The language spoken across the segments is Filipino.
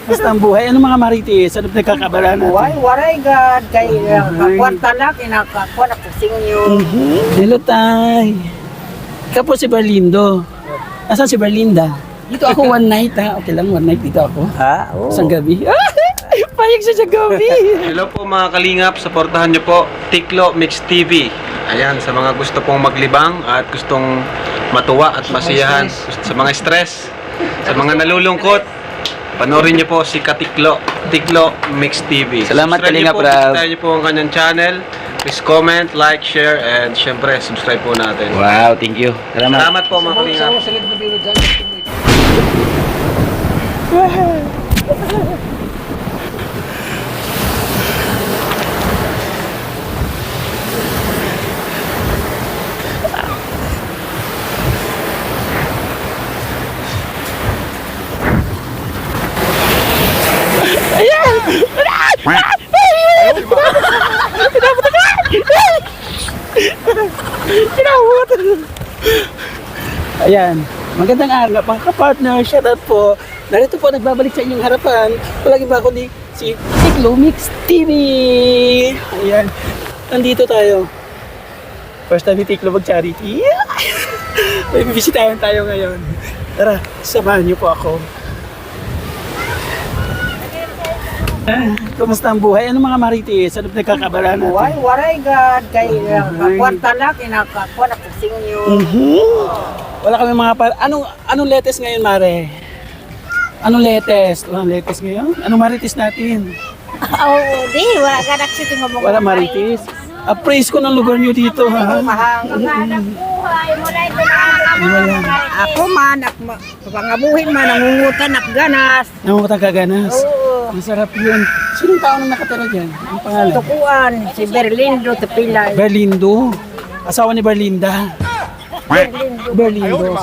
Basta ang buhay. Ano mga marites? Ano nagkakabala natin? Waray God, kay kwarta lang, kinakakuha na pusing nyo. Hello, Tay. Ikaw po si Berlindo. Asan si Berlinda? Dito ako one night, ha? Okay lang, one night dito ako. Ha? Oo. Isang gabi. Payag siya sa gabi. Hello po mga kalingap, supportahan nyo po Tiklo Mix TV. Ayan, sa mga gusto pong maglibang at gustong matuwa at masiyahan sa mga stress, sa mga nalulungkot, panoorin nyo po si Katiklo, Tiklo Mix TV. Salamat, Subscribe Kalingap nyo po, Rab. bisitahin nyo po ang kanyang channel. Please comment, like, share, and syempre, subscribe po natin. Wow, thank you. Salamat. Salamat po mga kalingap. Ayan. Magandang araw mga kapartner. Shout out po. Narito po nagbabalik sa inyong harapan. Palagi ba ako ni si Tiklo Mix TV. Ayan. Nandito tayo. First time ni Tiklo mag-charity. May bibisitahin tayo ngayon. Tara, samahan niyo po ako. Kumusta ang buhay? Ano mga marites? Ano nagkakabala natin? Waray God, kay kwarta lang, kinakakuha na pusing nyo. Wala kami mga anong latest ngayon, Mare? Anong latest? Walang latest ngayon? Anong marites natin? Oo, di, wala ka nagsito nga mga Wala marites? Appraise ko ng lugar nyo dito, ha? Wala. Ako man, pangabuhin man, nangungutan, ganas. Nangungutang kaganas. Oo. Ang sarap yun. Sinong tao na nakatira dyan? Ang pangalan? Tukuan, si Berlindo, Tepilay. Berlindo. Asawa ni Berlinda. Berlindo.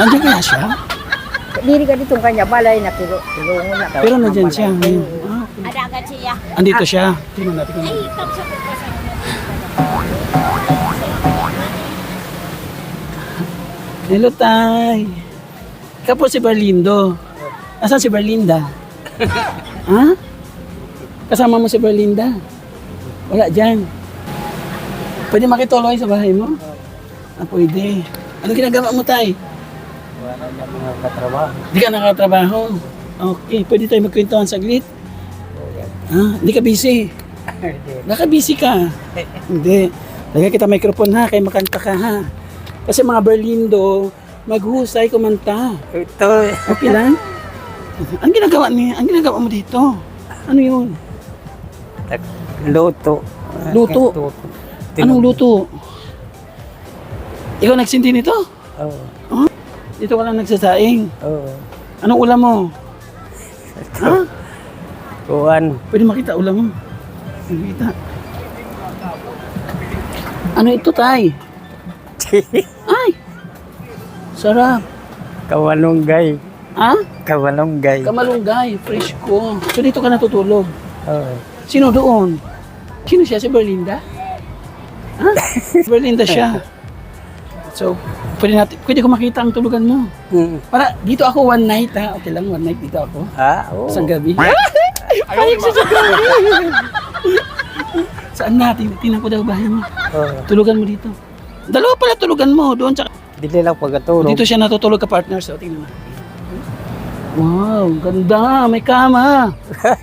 Nandiyan kaya siya? Diri ka dito kanya balay na tulungon na. Pero nandiyan siya. Ngayon. Adagat siya. Andito siya. Tingnan natin kung Ay, tapos ako pa sa Hello, Tay. Ikaw po si Berlindo. Asan si Berlinda? Ha? Kasama mo si Berlinda? Wala dyan. Pwede makituloy sa bahay mo? Ah, pwede. Ano ginagawa mo, Tay? Wala na mga katrabaho. Hindi ka nakatrabaho? Okay. Pwede tayo magkwentuhan saglit? Ha? Hindi ka busy? Baka busy ka? Hindi. Lagay kita microphone ha, kaya makanta ka ha. Kasi mga Berlindo, maghusay kumanta. Ito, Okay lang? Ang ginagawa mo dito? Ano yun? luto. Luto. Anong luto? Ikaw nagsindi nito? Oo. Dito ka lang nagsasaing. Oo. Anong ulam mo? Ha? Kuan. Pwede makita ulam mo. Makita. Ano ito, Tay? Ay! Sarap. Kawalunggay. Ha? Kawalunggay. Kamalunggay, fresh ko. So dito ka natutulog. Oo. Sino doon? Sino siya? Si Berlinda? Ha? Berlinda siya. So, pwede ko makita ang tulugan mo. Para dito ako one night ha. Okay lang, one night dito ako. Oo. Isang gabi. Payag siya sa gabi. Saan natin? Tingnan ko daw bahay mo. Oo. Tulugan mo dito. Dalawa pala tulugan mo. Doon sa... Dili lang pagkatulog. Dito siya natutulog ka partner. So, tingnan mo. Wow, ganda. May kama.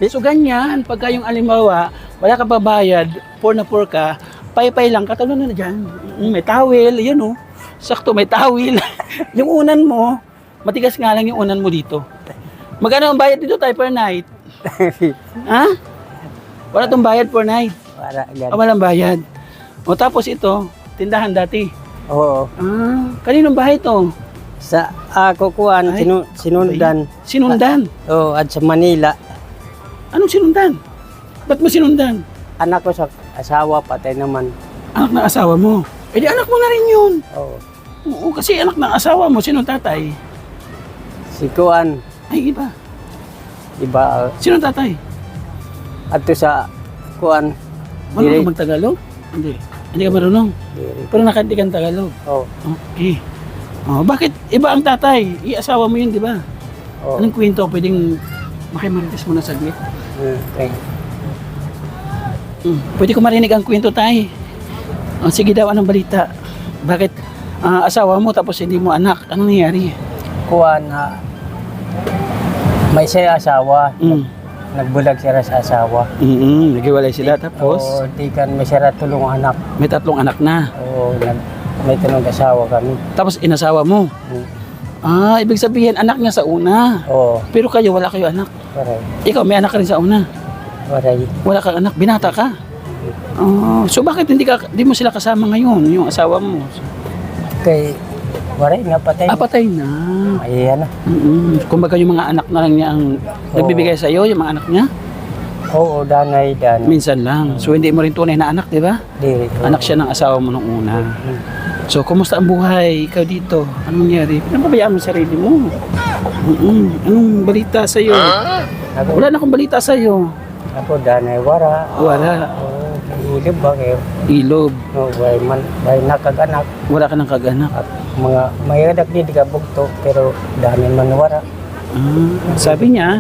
So, ganyan. Pagka yung alimbawa, wala ka babayad, poor na poor ka, pay-pay lang, katulad na dyan. May towel, yun oh. Sakto, may towel. Yung unan mo, matigas nga lang yung unan mo dito. Magkano ang bayad dito tayo per night? Ha? Wala tong bayad per night. Wala Ah, walang bayad. O tapos ito, tindahan dati. Oo. Ah, kaninong bahay to? Sa ako kuan Ay, sinundan. Sinundan. Oo, at sa Manila. Anong sinundan? Ba't mo sinundan? Anak ko sa asawa patay naman. Anak ng asawa mo. Eh di anak mo na rin yun. Oo. Oo, kasi anak ng asawa mo, sinong tatay? Si kuan, Ay, iba. iba Sinong tatay? adto sa kuan. Marunong ka mag-Tagalog? Hindi. Hindi ka marunong. Pero nakandi kang Tagalog. Oo. Okay. Oh, bakit iba ang tatay? I-asawa mo yun, di ba? Oo. Anong kwento? Pwedeng Makimarites mo na saglit. Okay. Pwede ko marinig ang kwento, tay. Sige daw, anong balita? Bakit asawa mo tapos hindi mo anak? Anong nangyari? Kuha na may siya asawa. Mm. Nagbulag siya sa asawa. Naghiwalay sila tapos Oo, di kan may siya tulong anak. may 3 anak na. Oo, may tulong asawa kami. Tapos inasawa mo. Ibig sabihin anak niya sa una. Oo, Pero kayo wala kayo anak. waray. Ikaw may anak ka rin sa una. Waray. Wala kang anak, binata ka. So bakit hindi mo sila kasama ngayon, yung asawa mo? Kay waray nga patay. Patay na. Ayan na. Kumbaga yung mga anak na lang niya ang nagbibigay sa iyo, yung mga anak niya. Oo, danay. Minsan lang. So hindi mo rin tunay na anak, di ba? Diri. Anak siya ng asawa mo nung una. So kumusta ang buhay ikaw dito? Anong nangyari? Pinapabayaan mo sarili mo. Anong balita sa iyo? Wala na akong balita sa iyo. Ako danay wara. Wala. Oo, ilib ba kayo? Ilob. No, may nakaganak. Wala ka ng kaganak. At mga mayadak di ka bugto pero dami man wara. Sabi niya,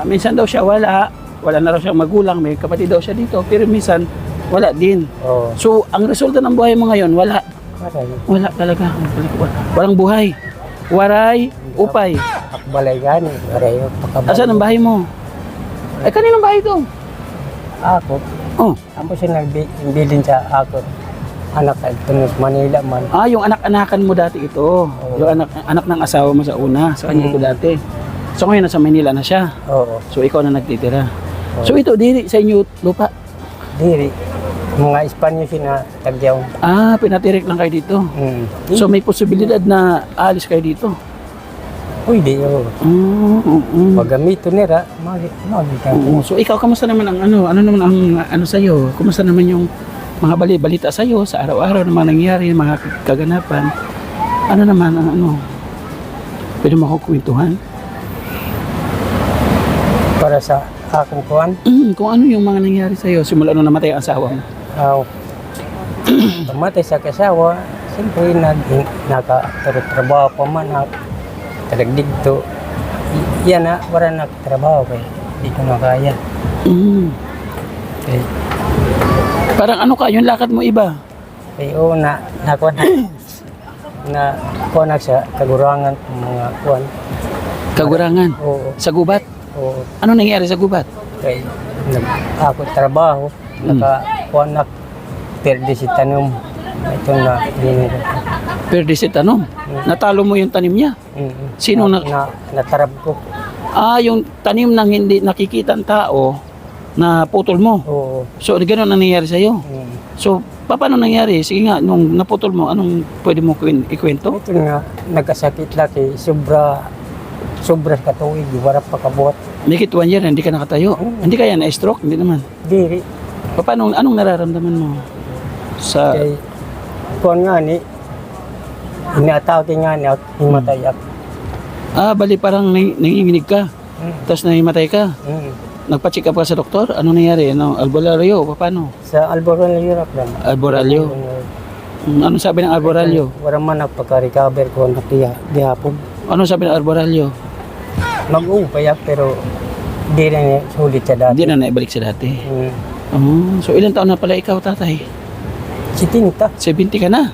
minsan daw siya wala na raw siyang magulang, may kapatid daw siya dito, pero minsan wala din. Oo, So, ang resulta ng buhay mo ngayon, wala. waray. Wala talaga. Walang buhay. Waray, upay. Akbalay gani, waray. Pakabal. Asan ang bahay mo? Ay, kaninong bahay ito? Ako, Oh, ako siya nagbilin sa ako. Anak ay tunos Manila man. yung anak-anakan mo dati ito. Yung anak ng asawa mo sa una, sa kanya ito dati. So, ngayon nasa Manila na siya. Oo, So, ikaw na nagtitira. So, ito, diri sa inyo lupa. diri. Mga Espanyol na tagyaw. Pinatirik lang kayo dito. So, So, may posibilidad na alis kayo dito. uy, di yun. Magamito nila, Oo. So ikaw, kamusta naman ang ano naman ang sa iyo? Kamusta naman yung mga balita sa iyo sa araw-araw na mga nangyayari, mga kaganapan? Ano naman ang ano? Pwede mo ako kwentuhan? para sa akong kuhan. Kung ano yung mga nangyayari sa iyo simula nung namatay ang asawa mo. Pamatay sa kasawa, siyempre nakatrabaho pa man ako. Talagdig to. Yan na, wala nagtrabaho kay di ko na kaya. Okay. Parang ano ka, yung lakad mo iba? Kaya oo, nakuha na kuha na sa kagurangan mga kuhan. Kagurangan? Oo, Sa gubat? oo. Ano nangyari sa gubat? Kay ako trabaho, nakakuha na perde si tanom. Ito na dinira. Perdisit ano? Natalo mo yung tanim niya? Sino natarab ko? Yung tanim nang hindi nakikita ang tao na putol mo. Oo. So, gano'n ang nangyayari sa iyo. So, paano nangyari? Sige nga, nung naputol mo, anong pwede mo ikwento? Ito nga, nagkasakit laki, sobra katuig, wala pa kabuhat. May 1 year, hindi ka nakatayo. Hindi kaya na-stroke? Hindi naman. Diri, Paano, anong nararamdaman mo? Sa, kay kuhan nga ni, inaatake nga ni, himatay ako. bali parang nanginginig ka. Tapos nahimatay ka. Nagpa-check up ka sa doktor? Ano nangyari? Albularyo? Paano? Sa Alboran Europe lang. Alboralyo? Ano sabi ng alboralyo? Wala man nagpaka-recover ko na dihapon. Ano sabi ng alboralyo? Mag-upaya pero di rin sulit sa dati. Hindi na naibalik sa dati. So ilang taon na pala ikaw, tatay? Si Tinta. 70 ka na?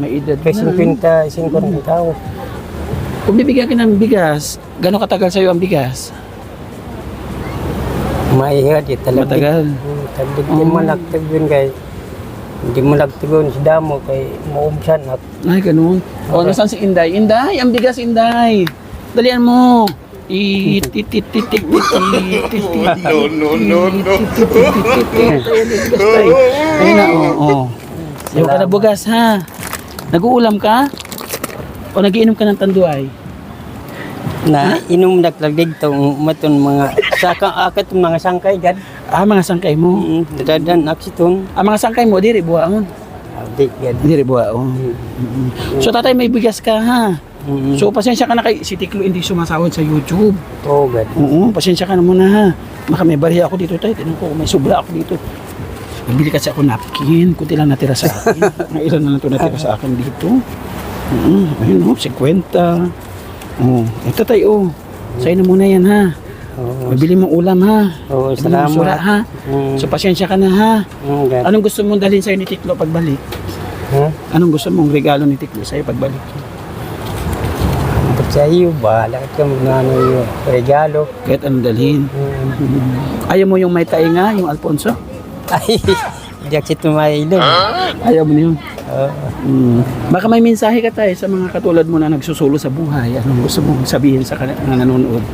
May edad Kasi na. 55 ng tao. Kung bibigyan ka ng bigas, gano'ng katagal sa'yo ang bigas? Maihad, talaga. Matagal. Talaga, di mo nagtagun kay, hindi mo nagtagun si Damo kay maumsan at Ay, ganun. O, nasaan si Inday? Inday, ang bigas, Inday. Dalian mo. No. Ayun na, oo. Yung ka na bugas, ha? Nag-uulam ka? O nagiinom ka ng tanduay? na inom naglagdig tong maton mga akat mga sangkay gad. Mga sangkay mo. Dadan aksiton. Mga sangkay mo, diri buhaon. Di gad. Diri buhaon. So tatay, may bigas ka, ha? So pasensya ka na kay si Tiklo hindi sumasahod sa YouTube. Oo gad. Oo, pasensya ka na muna, ha? Baka may bariya ako dito, tay. Tignan ko, may sobra ako dito. Bibili kasi ako napkin, kunti lang natira sa akin. Mga ilan na lang ito natira sa akin dito. Ayun, 50. Ito tayo, sa'yo na muna yan, ha? Oo. Bibili mo ulam ha. Oo, Bibili mo sura ha. So pasensya ka na ha. Anong gusto mong dalhin sa'yo ni Tiklo pagbalik? Anong gusto mong regalo ni Tiklo sa'yo pagbalik? Sa iyo, bahala ka na ano yung regalo. Kahit anong dalhin. Ayaw mo yung may tainga, yung Alfonso? Ay, hindi ako tumailog. Ayaw mo na yun. Oo. Baka may mensahe ka tayo sa mga katulad mo na nagsusulo sa buhay. Anong gusto mong sabihin sa mga nanonood?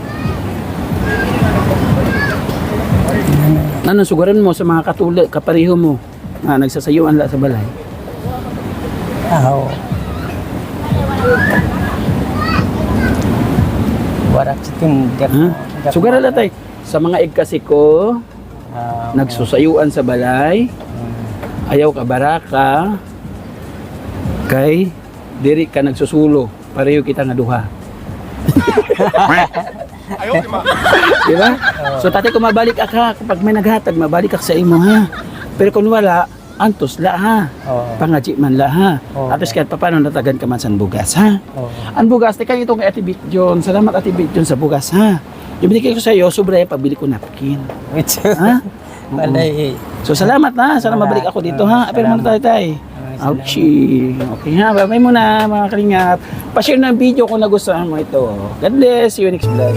Anong sugaran mo sa mga katulad, kapareho mo na nagsasayuan la sa balay? Oo. Warak sa tindak. Ha? Sugaran la tayo. Sa mga igkasi ko, nagsusayuan sa balay, ayaw ka baraka, kay diri ka nagsusulo, pareho kita nga duha. Diba? So tate kung mabalik ka, kapag may naghatag, mabalik ka sa imo ha. Pero kung wala, antos la ha. Oo. Pangaji man la ha. Oo. Atos kahit paano natagan ka man sa bugas ha. Oo. Ang bugas, teka itong kay Ate Bitjon. Salamat Ate Bitjon sa bugas ha. Yung binigay ko sa iyo, sobra yung pagbili ko napkin. Ha? Malay. So salamat na. Sana mabalik ako dito ha. Pero muna tayo tayo. Ouchie. Okay ha. Bye muna mga kalingap. Pa-share ng video kung nagustuhan mo ito. God bless. See you next vlog.